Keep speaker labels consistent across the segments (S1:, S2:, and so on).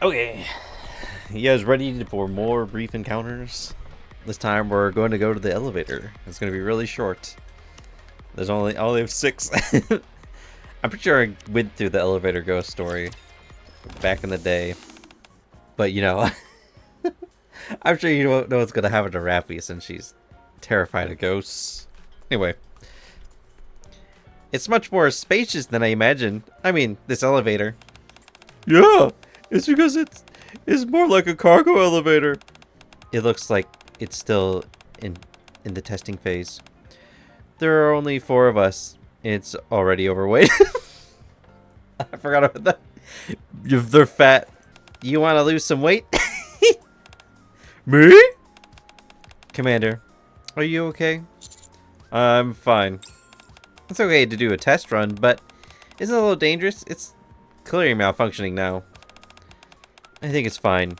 S1: Okay, you guys ready for more brief encounters? This time we're going to go to the elevator. It's going to be really short. There's only have six. I'm pretty sure I went through the elevator ghost story back in the day, but you know, I'm sure you don't know what's going to happen to Rapi since she's terrified of ghosts. Anyway, it's much more spacious than I imagined. I mean, this elevator. Yeah, it's because it's more like a cargo elevator. It looks like it's still in the testing phase. There are only 4 of us. It's already overweight. I forgot about that. If they're fat, you want to lose some weight? Me? Commander, are you okay? I'm fine. It's okay to do a test run, but isn't it a little dangerous? It's clearly malfunctioning now. I think it's fine.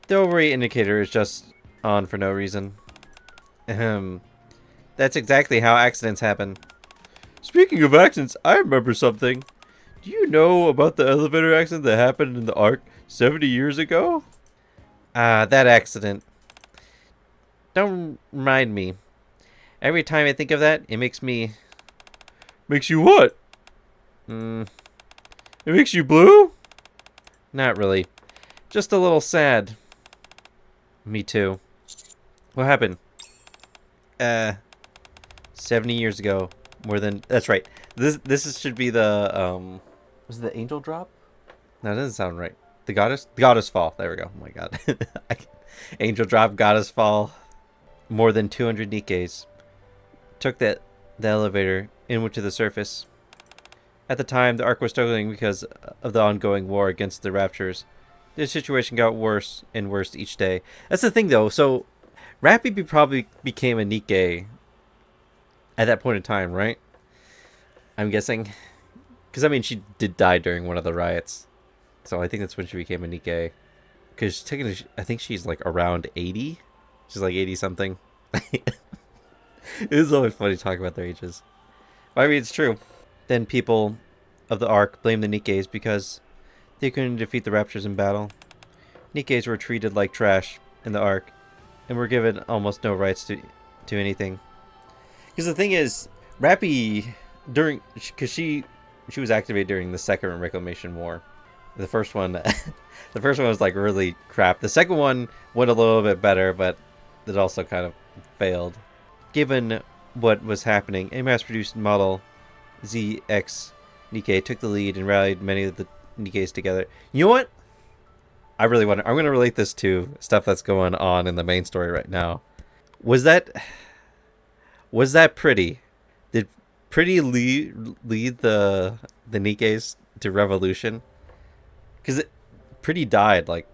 S1: The overweight indicator is just on for no reason. Ahem. That's exactly how accidents happen. Speaking of accidents, I remember something. Do you know about the elevator accident that happened in the Ark 70 years ago? That accident. Don't remind me. Every time I think of that, it makes me... Makes you what? It makes you blue? Not really. Just a little sad. Me too. What happened? 70 years ago. More than... That's right. Should be the, Was it the angel drop? No, that doesn't sound right. The goddess? The goddess fall. There we go. Oh my god. Angel drop, goddess fall. More than 200 Nikkes. Took the elevator inward to the surface. At the time, the Ark was struggling because of the ongoing war against the Raptures. The situation got worse and worse each day. That's the thing, though. So, Rapi probably became a Nikke at that point in time, right? I'm guessing. Because, I mean, she did die during one of the riots. So, I think that's when she became a Nikke. Because, I think she's, like, around 80. She's, like, 80-something. It is always funny talking about their ages. I mean, it's true. Then people of the Ark blamed the Nikkes because they couldn't defeat the Raptors in battle. Nikkes were treated like trash in the Ark and were given almost no rights to anything. Because the thing is, Rapi, because she was activated during the second Reclamation War. The first one, the first one was like really crap. The second one went a little bit better, but it also kind of failed. Given what was happening, a mass-produced model ZX Nikke took the lead and rallied many of the Nikkes together. You know what? I'm going to relate this to stuff that's going on in the main story right now. Was that Pretty? Did Pretty lead the Nikkes to revolution? Because Pretty died like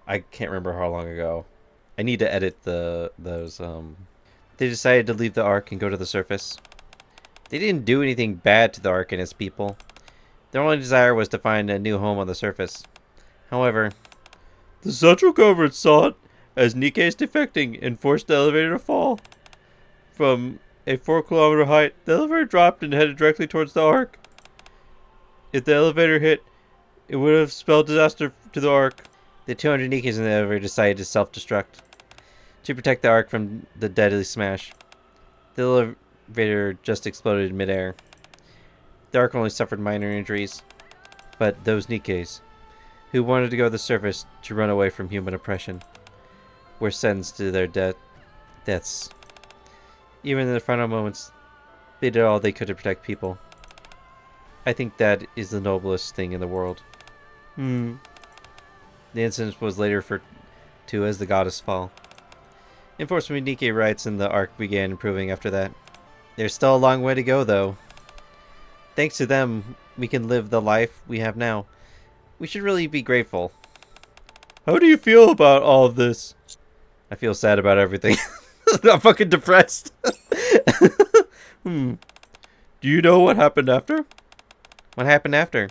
S1: I can't remember how long ago. I need to edit those. They decided to leave the Ark and go to the surface. They didn't do anything bad to the Ark and its people. Their only desire was to find a new home on the surface. However, the central government saw it as Nikke's defecting and forced the elevator to fall. From a 4-kilometer height, the elevator dropped and headed directly towards the Ark. If the elevator hit, it would have spelled disaster to the Ark. The 200 Nikkes in the elevator decided to self-destruct to protect the Ark from the deadly smash. The elevator just exploded in midair. The Ark only suffered minor injuries, but those Nikkes, who wanted to go to the surface to run away from human oppression, were sentenced to their deaths. Even in their final moments, they did all they could to protect people. I think that is the noblest thing in the world. The incident was later referred to as the Goddess Fall. Enforcement of Nikke rights in the Ark began improving after that. There's still a long way to go, though. Thanks to them, we can live the life we have now. We should really be grateful. How do you feel about all of this? I feel sad about everything. I'm fucking depressed. Do you know what happened after? What happened after?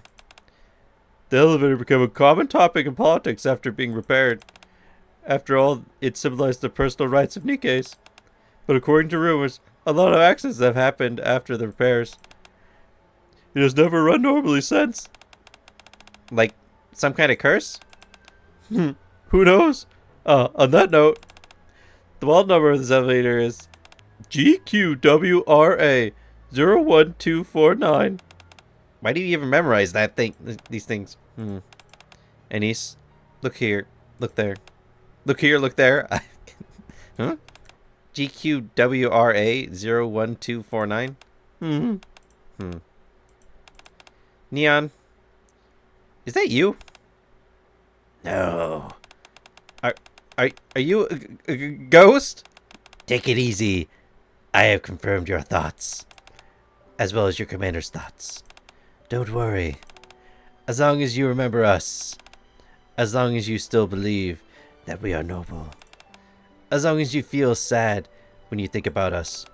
S1: The elevator became a common topic in politics after being repaired. After all, it symbolized the personal rights of Nikkes. But according to rumors, a lot of accidents have happened after the repairs. It has never run normally since. Like Some kind of curse? Who knows? On that note, the wall number of this elevator is GQWRA 01249. Why do you even memorize that thing? These things. Anise, look here. Look there. Look here, look there. Huh? GQWRA 01249? Neon, is that you? No. Are you a ghost? Take it easy. I have confirmed your thoughts, as well as your commander's thoughts. Don't worry. As long as you remember us, as long as you still believe that we are noble, as long as you feel sad when you think about us,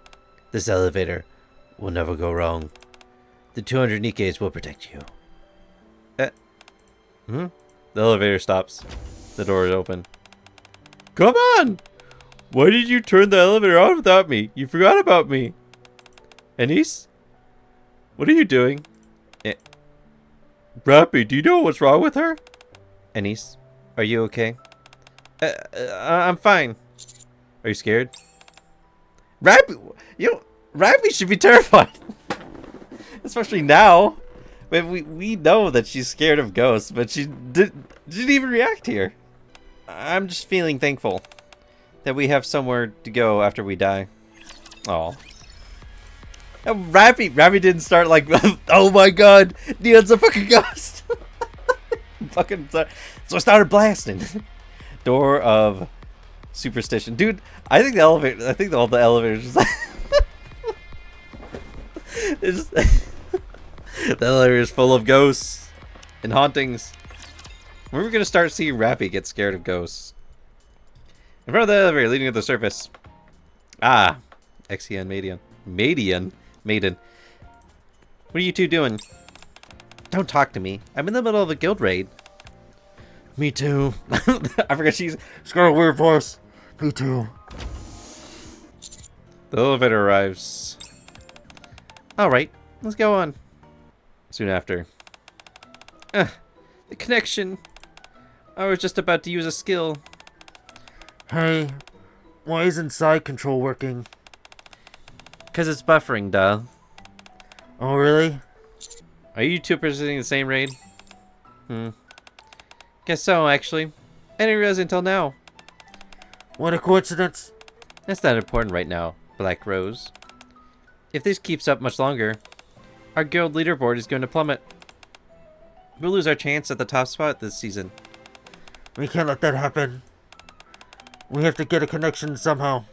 S1: this elevator will never go wrong. The 200 Nikkes will protect you. The elevator stops. The door is open. Come on! Why did you turn the elevator on without me? You forgot about me. Anise? What are you doing? Rapi, do you know what's wrong with her? Anise, are you okay? I'm fine. Are you scared? Rapi, Rapi should be terrified. Especially now. But we know that she's scared of ghosts, but she didn't even react here. I'm just feeling thankful that we have somewhere to go after we die. Oh. Rapi didn't start like, oh my god, Neon's a fucking ghost. Fucking so I started blasting. Door of superstition, dude. I think all the elevators. It's, the elevator is full of ghosts and hauntings. When are we gonna start seeing Rapi get scared of ghosts? In front of the elevator leading to the surface. Ah, Exian Maiden. What are you two doing? Don't talk to me. I'm in the middle of a guild raid. Me too. I forgot she's got a weird voice. Me too. The elevator arrives. Alright, let's go on. Soon after. The connection. I was just about to use a skill. Hey, why isn't side control working? Because it's buffering, duh. Oh, really? Are you two pursuing the same raid? Guess so, actually. I didn't realize until now. What a coincidence. That's not important right now, Black Rose. If this keeps up much longer, our guild leaderboard is going to plummet. We'll lose our chance at the top spot this season. We can't let that happen. We have to get a connection somehow.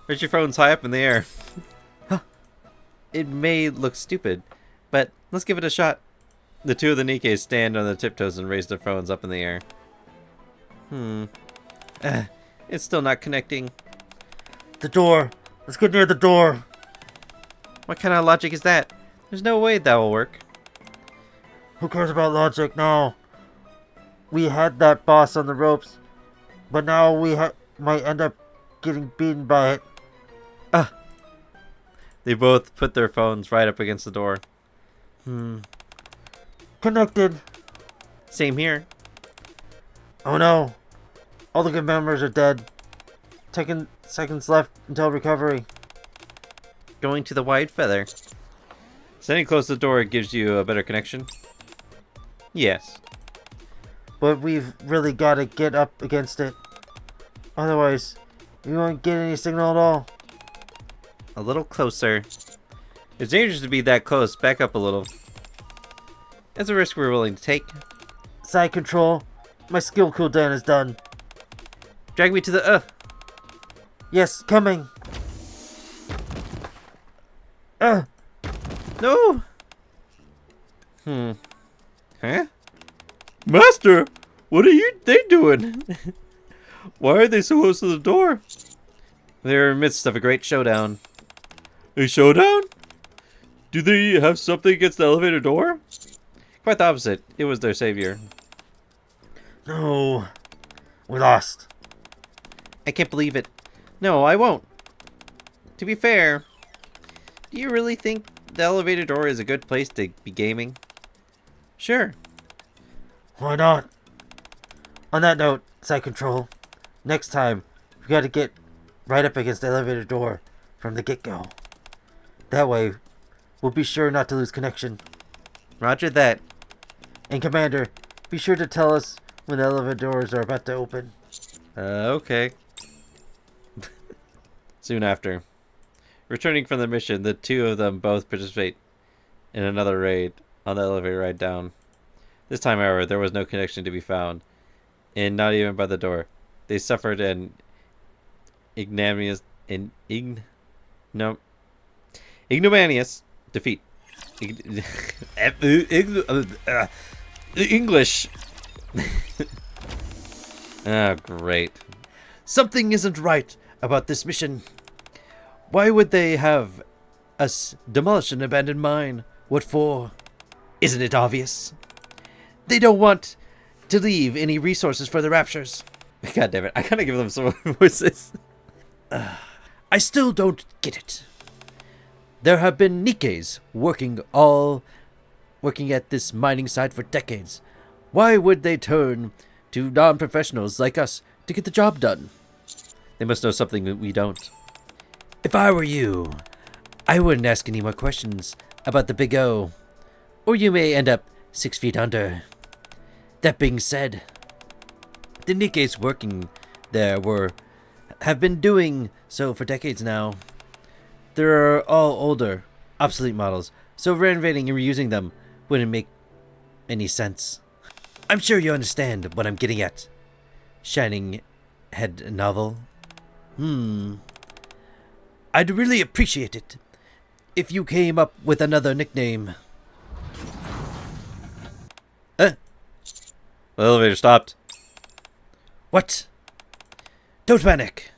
S1: Raise your phones high up in the air. Huh. It may look stupid, but let's give it a shot. The two of the Nikkes stand on their tiptoes and raise their phones up in the air. It's still not connecting. The door. Let's get near the door. What kind of logic is that? There's no way that will work. Who cares about logic? No. We had that boss on the ropes, but now we might end up getting beaten by it. They both put their phones right up against the door. Connected. Same here. Oh no. All the good members are dead. 10 seconds left until recovery. Going to the wide feather. Standing close to the door gives you a better connection? Yes. But we've really got to get up against it. Otherwise, we won't get any signal at all. A little closer. It's dangerous to be that close. Back up a little. That's a risk we're willing to take. Side control. My skill cooldown is done. Drag me to the Yes, coming. No. Huh? Master, what are they doing? Why are they so close to the door? They're in the midst of a great showdown. A showdown? Do they have something against the elevator door? Quite the opposite. It was their savior. No. We lost. I can't believe it. No, I won't. To be fair, do you really think the elevator door is a good place to be gaming? Sure.
S2: Why not? On that note, Site Control, next time, we gotta get right up against the elevator door from the get-go. That way, we'll be sure not to lose connection.
S1: Roger that.
S2: And Commander, be sure to tell us when the elevator doors are about to open.
S1: Okay. Soon after. Returning from the mission, the two of them both participate in another raid on the elevator ride down. This time, however, there was no connection to be found, and not even by the door. They suffered an ignominious defeat. English. Oh, great.
S2: Something isn't right about this mission. Why would they have us demolish an abandoned mine? What for? Isn't it obvious? They don't want to leave any resources for the Raptures.
S1: God damn it. I gotta give them some voices.
S2: I still don't get it. There have been Nikkes working at this mining site for decades. Why would they turn to non-professionals like us to get the job done?
S1: They must know something that we don't.
S2: If I were you, I wouldn't ask any more questions about the Big O, or you may end up 6 feet under. That being said, the Nikkes working there have been doing so for decades now. They're all older, obsolete models, so renovating and reusing them wouldn't make any sense. I'm sure you understand what I'm getting at. Shining head novel. I'd really appreciate it if you came up with another nickname.
S1: The elevator stopped.
S2: What? Don't panic.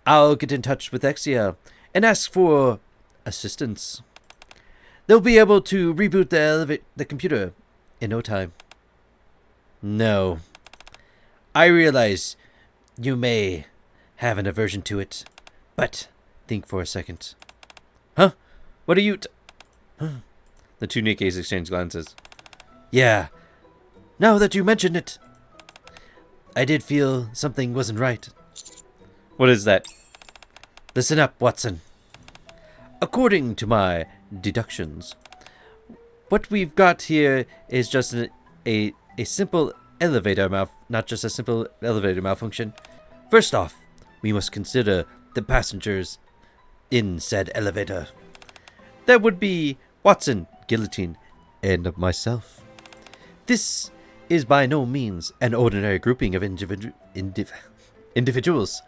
S2: I'll get in touch with Exia and ask for assistance. They'll be able to reboot the computer in no time. No. I realize you may have an aversion to it, but think for a second. Huh? What are you
S1: The two Nikkes exchange glances.
S2: Yeah. Now that you mention it, I did feel something wasn't right.
S1: What is that?
S2: Listen up, Watson. According to my deductions, what we've got here is just a simple elevator not just a simple elevator malfunction. First off, we must consider the passengers in said elevator. That would be Watson, Guillotine, and myself. This is by no means an ordinary grouping of individuals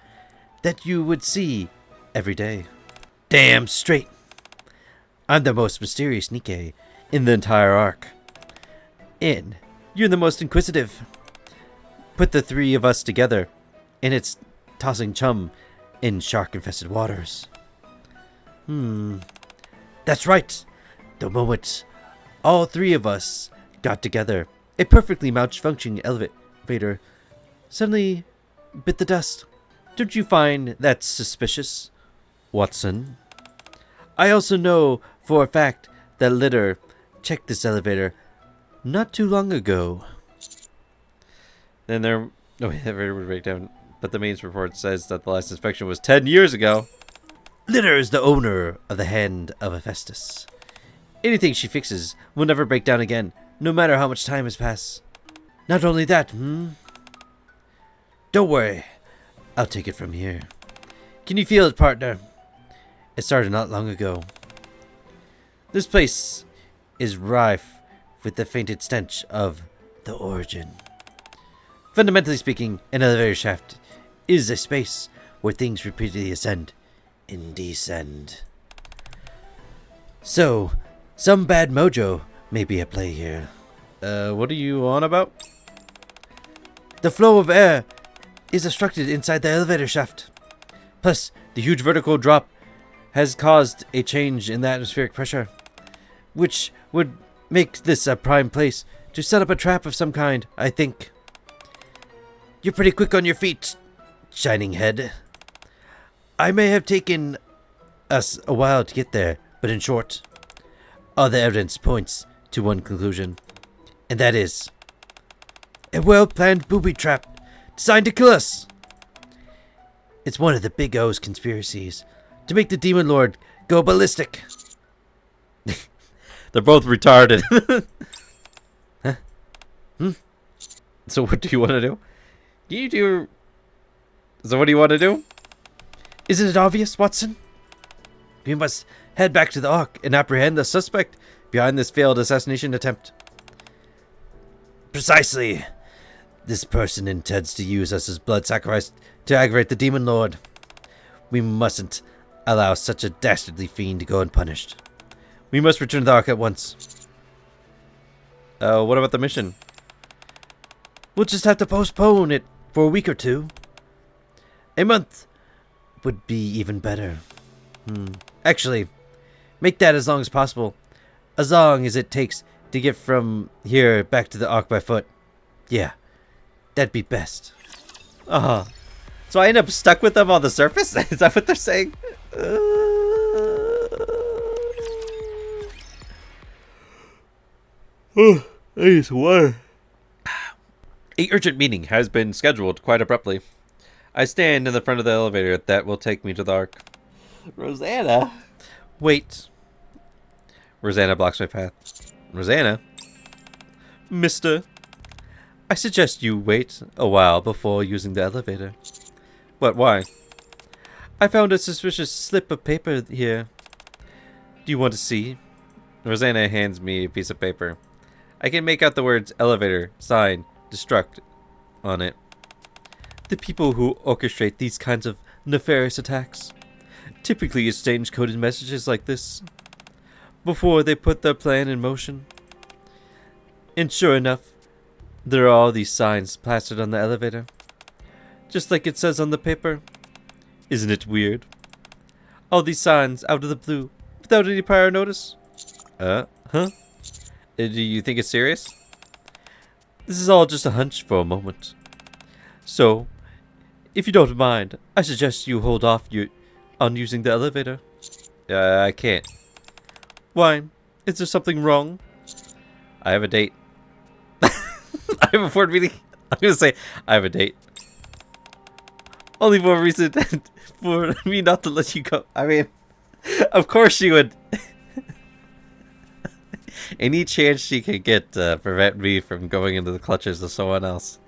S2: that you would see every day. Damn straight. I'm the most mysterious Nikke in the entire arc. And you're the most inquisitive. Put the three of us together, and it's tossing chum in shark-infested waters. That's right. The moment all three of us got together, a perfectly malfunctioning elevator suddenly bit the dust. Don't you find that suspicious, Watson? I also know for a fact that Litter checked this elevator not too long ago.
S1: Then there... Oh, wait, that would break down. But the mains report says that the last inspection was 10 years ago.
S2: Litter is the owner of the Hand of Hephaestus. Anything she fixes will never break down again, no matter how much time has passed. Not only that, Don't worry. I'll take it from here. Can you feel it, partner? It started not long ago. This place is rife with the fainted stench of the origin. Fundamentally speaking, an elevator shaft is a space where things repeatedly ascend and descend. So, some bad mojo may be at play here.
S1: What are you on about?
S2: The flow of air is obstructed inside the elevator shaft. Plus, the huge vertical drop has caused a change in the atmospheric pressure, which would make this a prime place to set up a trap of some kind, I think. You're pretty quick on your feet, Shining Head. I may have taken us a while to get there, but in short, all the evidence points to one conclusion, and that is A well-planned booby trap designed to kill us. It's one of the Big O's conspiracies to make the Demon Lord go ballistic.
S1: They're both retarded.
S2: Huh?
S1: So what do you want to do? So what do you want to do?
S2: Isn't it obvious, Watson? We must head back to the Ark and apprehend the suspect behind this failed assassination attempt. Precisely. This person intends to use us as blood sacrifice to aggravate the Demon Lord. We mustn't allow such a dastardly fiend to go unpunished. We must return to the Ark at once.
S1: What about the mission?
S2: We'll just have to postpone it for a week or two. A month would be even better. Actually, make that as long as possible. As long as it takes to get from here back to the Ark by foot. Yeah, that'd be best.
S1: So I end up stuck with them on the surface? Is that what they're saying? I need water. A urgent meeting has been scheduled quite abruptly. I stand in the front of the elevator that will take me to the Ark. Rosanna?
S2: Wait.
S1: Rosanna blocks my path. Rosanna?
S2: Mister, I suggest you wait a while before using the elevator.
S1: What, why?
S2: I found a suspicious slip of paper here. Do you want to see?
S1: Rosanna hands me a piece of paper. I can make out the words elevator, sign, destruct on it.
S2: The people who orchestrate these kinds of nefarious attacks typically exchange coded messages like this before they put their plan in motion. And sure enough, there are all these signs plastered on the elevator, just like it says on the paper. Isn't it weird? All these signs out of the blue, without any prior notice.
S1: Huh? Do you think it's serious?
S2: This is all just a hunch for a moment. So, if you don't mind, I suggest you hold off on using the elevator.
S1: I can't.
S2: Why? Is there something wrong?
S1: I have a date. I have a board meeting. I'm going to say I have a date.
S2: Only for a reason for me not to let you go.
S1: I mean, of course she would. Any chance she could get to prevent me from going into the clutches of someone else.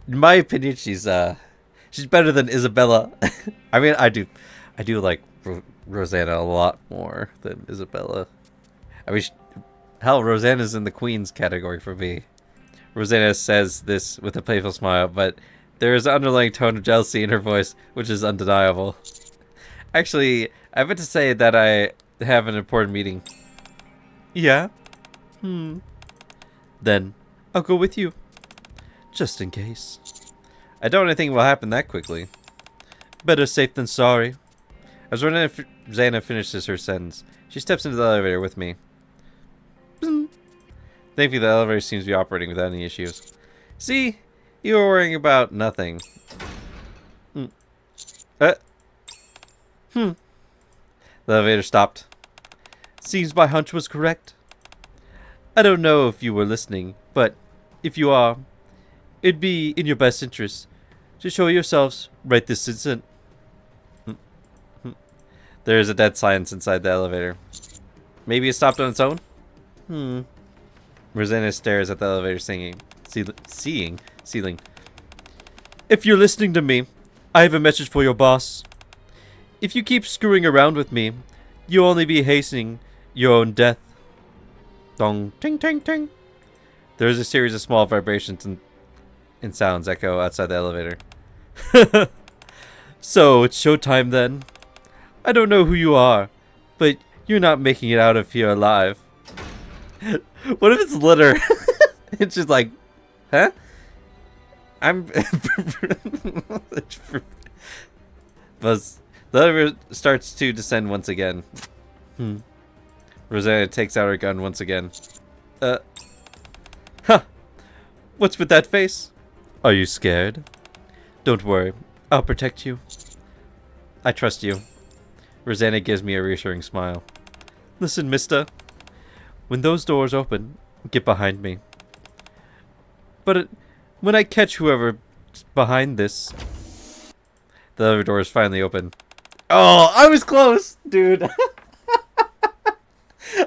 S1: In my opinion, she's better than Isabella. I mean, I do like Rosanna a lot more than Isabella. I mean, hell, Rosanna's in the Queen's category for me. Rosanna says this with a playful smile, but there is an underlying tone of jealousy in her voice, which is undeniable. Actually, I meant to say that I have an important meeting.
S2: Yeah? Then, I'll go with you. Just in case.
S1: I don't think it will happen that quickly.
S2: Better safe than sorry.
S1: As Rosanna finishes her sentence, she steps into the elevator with me. Thankfully, the elevator seems to be operating without any issues. See? You were worrying about nothing. The elevator stopped.
S2: Seems my hunch was correct. I don't know if you were listening, but if you are, it'd be in your best interest to show yourselves right this instant.
S1: There is a dead silence inside the elevator. Maybe it stopped on its own? Rosanna stares at the elevator ceiling.
S2: If you're listening to me, I have a message for your boss. If you keep screwing around with me, you'll only be hastening your own death.
S1: Dong, ting, ting, ting. There is a series of small vibrations and sounds echo outside the elevator.
S2: So, it's showtime then. I don't know who you are, but you're not making it out of here alive.
S1: What if it's litter? It's just like, huh? Buzz. The elevator starts to descend once again. Rosanna takes out her gun once again.
S2: What's with that face? Are you scared? Don't worry, I'll protect you.
S1: I trust you. Rosanna gives me a reassuring smile.
S2: Listen, mister. When those doors open, get behind me.
S1: But when I catch whoever's behind this... The other door is finally open. Oh, I was close, dude.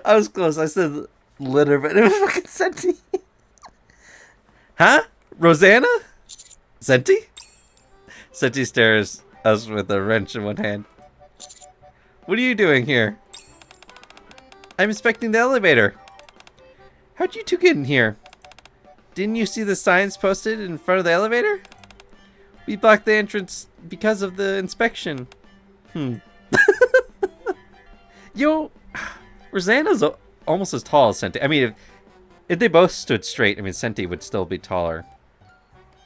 S1: I was close. I said litter, but it was fucking Centi. Huh? Rosanna? Centi? Centi stares us with a wrench in one hand. What are you doing here? I'm inspecting the elevator. How'd you two get in here? Didn't you see the signs posted in front of the elevator? We blocked the entrance because of the inspection. Yo, Rosanna's almost as tall as Centi. I mean, if they both stood straight, I mean, Centi would still be taller.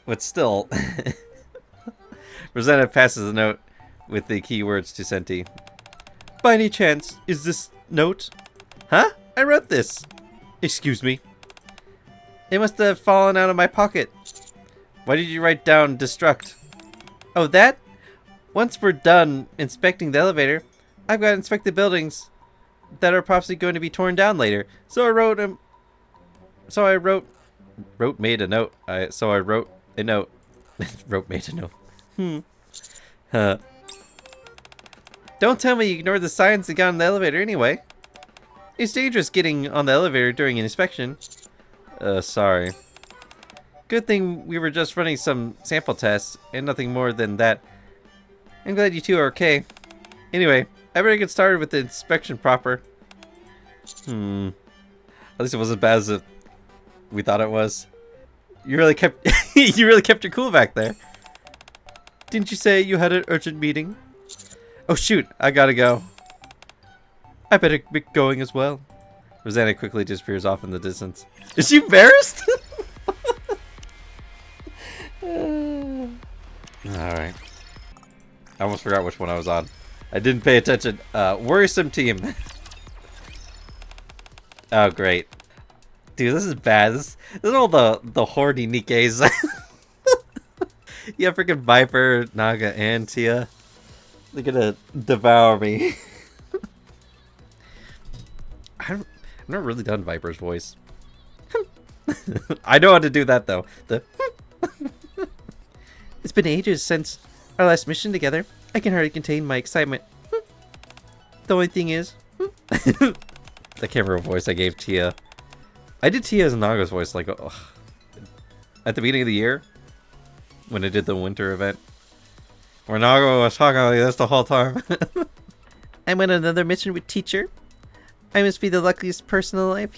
S1: But still, Rosanna passes the note with the keywords to Centi. By any chance, is this note? Huh? I wrote this. Excuse me. It must have fallen out of my pocket. Why did you write down destruct? Oh, that? Once we're done inspecting the elevator, I've got to inspect the buildings that are possibly going to be torn down later. So I wrote a note. Made a note. Don't tell me you ignored the signs and got on the elevator anyway. It's dangerous getting on the elevator during an inspection. Sorry. Good thing we were just running some sample tests and nothing more than that. I'm glad you two are okay. Anyway, I better get started with the inspection proper. At least it wasn't as bad as we thought it was. You really kept you really kept your cool back there. Didn't you say you had an urgent meeting? Oh shoot, I gotta go. I better be going as well. Rosanna quickly disappears off in the distance. Is she embarrassed? Alright. I almost forgot which one I was on. I didn't pay attention. Worrisome team. Oh, great. Dude, this is bad. This is all the horny Nikkes. Yeah, freaking Viper, Naga, and Tia. They're gonna devour me. I've not really done Viper's voice. I know how to do that, though. It's been ages since our last mission together. I can hardly contain my excitement. The only thing is... I can't remember what voice I gave Tia. I did Tia's and Naga's voice like... Ugh. At the beginning of the year. When I did the winter event. Where Naga was talking like this the whole time. I'm on another mission with Teacher. I must be the luckiest person alive,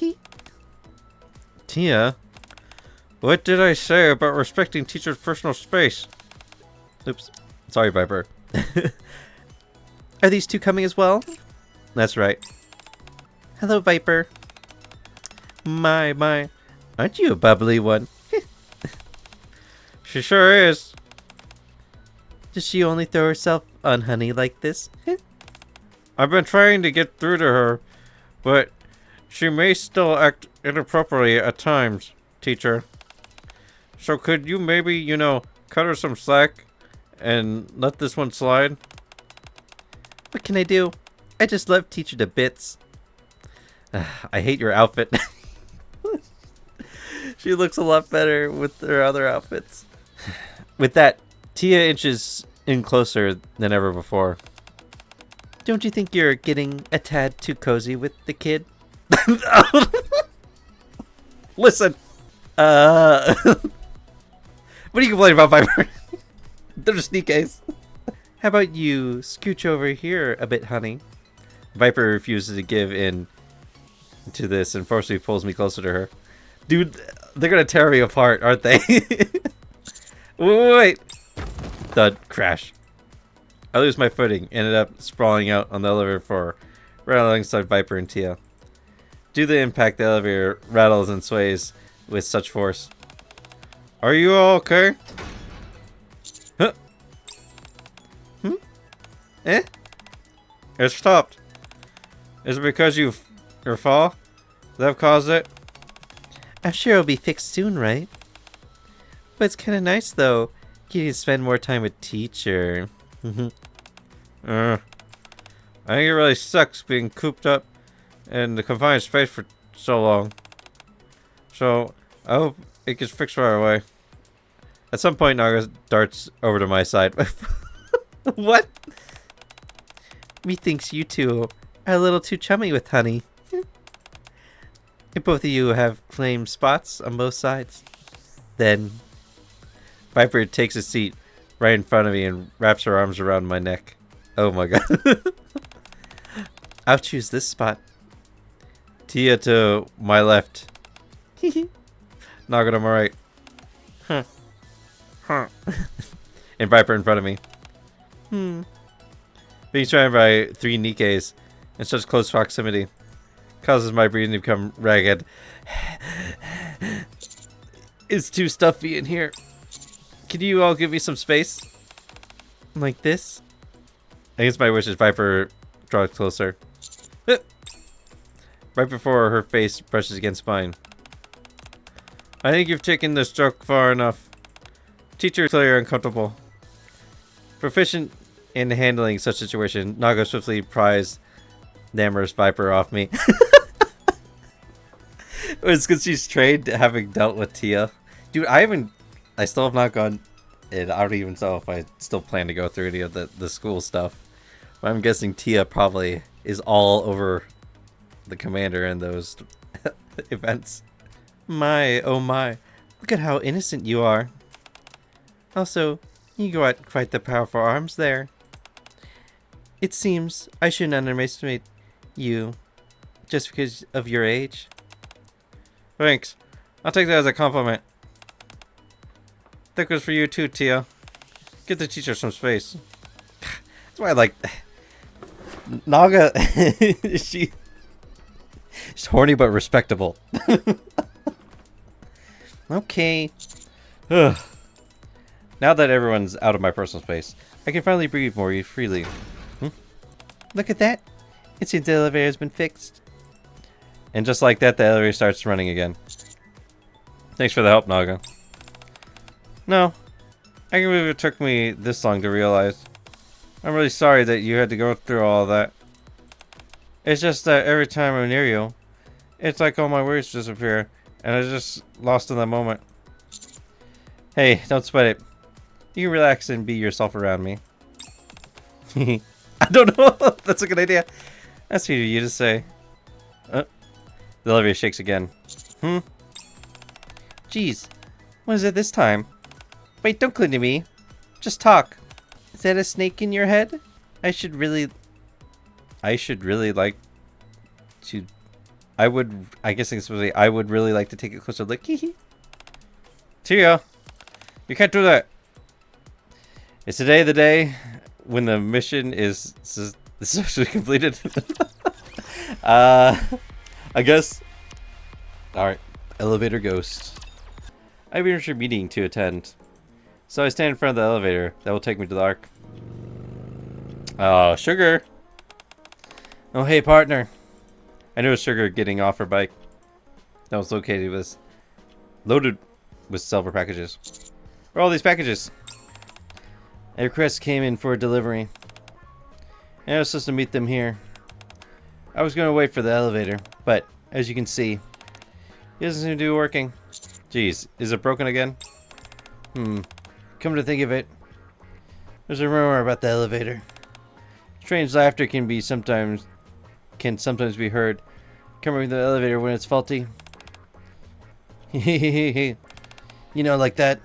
S1: Tia? What did I say about respecting Teacher's personal space? Oops. Sorry, Viper. Are these two coming as well? That's right. Hello, Viper. My. Aren't you a bubbly one? She sure is. Does she only throw herself on honey like this? I've been trying to get through to her, but she may still act inappropriately at times, Teacher. So could you maybe, you know, cut her some slack and let this one slide? What can I do? I just love Teacher to bits. I hate your outfit. She looks a lot better with her other outfits. With that, Tia inches in closer than ever before. Don't you think you're getting a tad too cozy with the kid? Listen. What are you complaining about, Viper? They're just Nikkes. How about you scooch over here a bit, honey? Viper refuses to give in to this and forcibly pulls me closer to her. Dude, they're gonna tear me apart, aren't they? Wait. Thud. Crash. I lose my footing. Ended up sprawling out on the elevator floor, right alongside Viper and Tia. Due to the impact, the elevator rattles and sways with such force. Are you all okay? Huh? Eh? It stopped. Is it because your fall that caused it? I'm sure it'll be fixed soon, right? But it's kind of nice, though. You can spend more time with Teacher. I think it really sucks being cooped up in the confined space for so long. So, I hope it gets fixed right away. At some point, Naga darts over to my side. What? Methinks you two are a little too chummy with honey. If both of you have flame spots on both sides, then Viper takes a seat right in front of me and wraps her arms around my neck. Oh my god. I'll choose this spot. Tia to my left. Naga to my right. Huh. Huh. And Viper in front of me. Being surrounded by 3 Nikkes in such close proximity causes my breathing to become ragged. It's too stuffy in here. Can you all give me some space? Like this? Against my wishes, Viper draws closer. Right before her face brushes against mine. I think you've taken the stroke far enough. Teacher is clearly uncomfortable. Proficient in handling such situation, Naga swiftly pries the amorous Viper off me. It's because she's trained having dealt with Tia. Dude, I still have not gone, and I don't even know if I still plan to go through any of the school stuff. But I'm guessing Tia probably is all over the commander in those events. My, oh my, look at how innocent you are. Also, you got quite the powerful arms there. It seems I shouldn't underestimate you just because of your age. Thanks. I'll take that as a compliment. That goes for you too, Tia. Give the teacher some space. That's why I like Naga. She's horny but respectable. Okay. Ugh. Now that everyone's out of my personal space, I can finally breathe more freely. Look at that. It seems the elevator has been fixed. And just like that, the elevator starts running again. Thanks for the help, Naga. No. I can't believe it took me this long to realize. I'm really sorry that you had to go through all of that. It's just that every time I'm near you, it's like all my worries disappear, and I just lost in that moment. Hey, don't sweat it. You can relax and be yourself around me. I don't know. That's a good idea. That's for you to say. The elevator shakes again. Jeez. What is it this time? Wait, don't cling to me. Just talk. Is that a snake in your head? I should really like to... I guess it's supposed to be, I would really like to take a closer look. Tia, you can't do that. Is today the day when the mission is successfully completed? I guess. Alright. Elevator ghost. I have an urgent meeting to attend. So I stand in front of the elevator that will take me to the Ark. Oh, Sugar. Oh, hey, partner. I noticed Sugar getting off her bike. That was loaded with silver packages. Where are all these packages? A request came in for delivery. And I was supposed to meet them here. I was going to wait for the elevator, but as you can see, it doesn't seem to be working. Jeez, is it broken again? Come to think of it, there's a rumor about the elevator. Strange laughter can sometimes be heard coming from the elevator when it's faulty. You know, like that.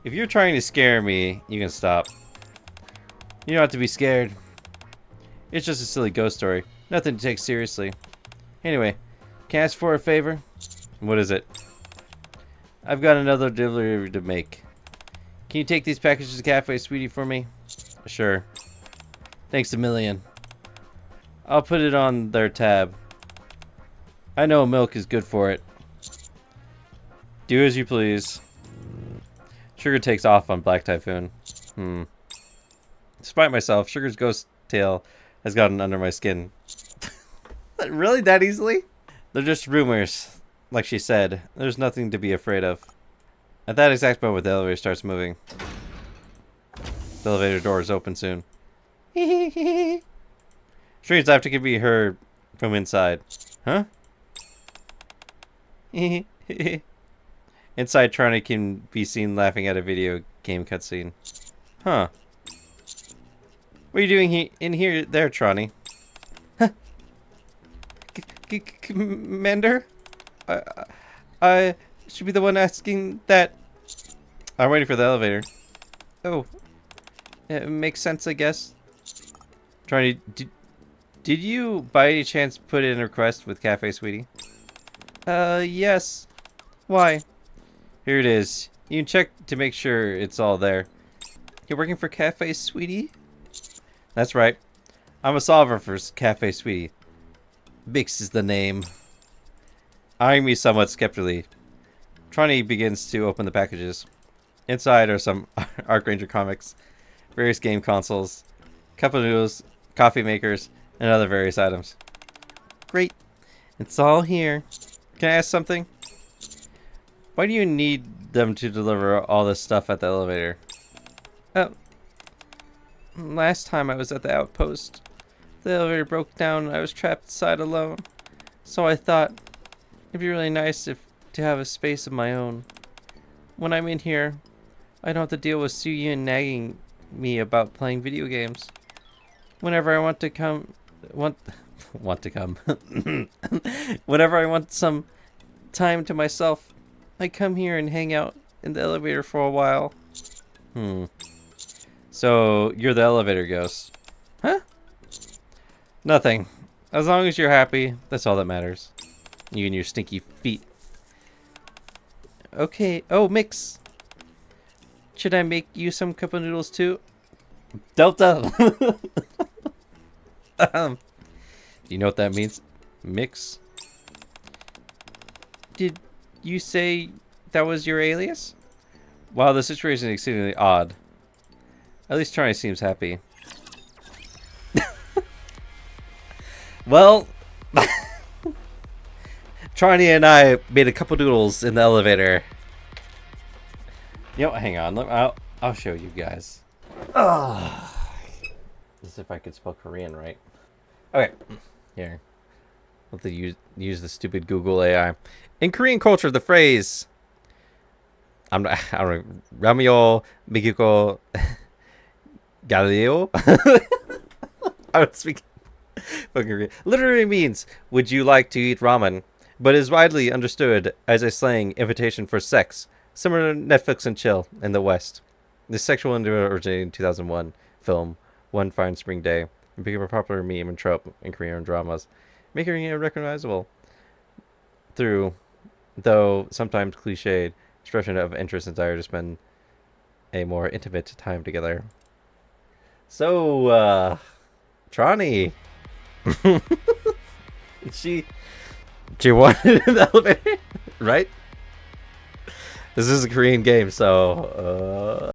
S1: If you're trying to scare me, you can stop. You don't have to be scared. It's just a silly ghost story. Nothing to take seriously. Anyway, can I ask for a favor? What is it? I've got another delivery to make. Can you take these packages to Cafe Sweetie for me? Sure. Thanks a million. I'll put it on their tab. I know milk is good for it. Do as you please. Sugar takes off on Black Typhoon. Despite myself, Sugar's ghost tail has gotten under my skin. Really? That easily? They're just rumors. Like she said, there's nothing to be afraid of. At that exact moment, the elevator starts moving. The elevator doors open soon. Strange laughter can be heard from inside. Huh? Inside, Trony can be seen laughing at a video game cutscene. Huh. What are you doing in here there, Trony? Huh. Commander? I should be the one asking that. I'm waiting for the elevator. Oh. It makes sense, I guess. Trony, did you by any chance put in a request with Cafe Sweetie? Yes. Why? Here it is. You can check to make sure it's all there. You're working for Cafe Sweetie? That's right. I'm a solver for Cafe Sweetie. Bix is the name. Eyeing me somewhat skeptically, Trony begins to open the packages. Inside are some Arc Ranger comics, various game consoles, cup of noodles, coffee makers, and other various items. Great. It's all here. Can I ask something? Why do you need them to deliver all this stuff at the elevator? Oh. Last time I was at the outpost, the elevator broke down and I was trapped inside alone. So I thought it'd be really nice to have a space of my own. When I'm in here, I don't have to deal with Suyin nagging me about playing video games. Whenever I want to come, whenever I want some time to myself, I come here and hang out in the elevator for a while. So, you're the elevator ghost. Huh? Nothing. As long as you're happy, that's all that matters. You and your stinky feet. Okay. Oh, mix. Should I make you some cup of noodles too? Delta! Do you know what that means? Mix? Did you say that was your alias? Wow, the situation is exceedingly odd. At least Trony seems happy. Well, Trony and I made a couple doodles in the elevator. Yo, hang on. I'll show you guys. Let's see if I could spell Korean right. Okay, here. Let the use the stupid Google AI. In Korean culture, the phrase I don't know, Ramyo Mikiko Galileo. I would speak fucking Korean. Literally means "Would you like to eat ramen?" but is widely understood as a slang invitation for sex, similar to Netflix and chill in the West. This sexual innuendo originated in 2001 film One Fine Spring Day and became a popular meme and trope in Korean dramas, making it recognizable through, though sometimes cliched, expression of interest and desire to spend a more intimate time together. So, Trony. She wanted in the elevator, right? This is a Korean game, so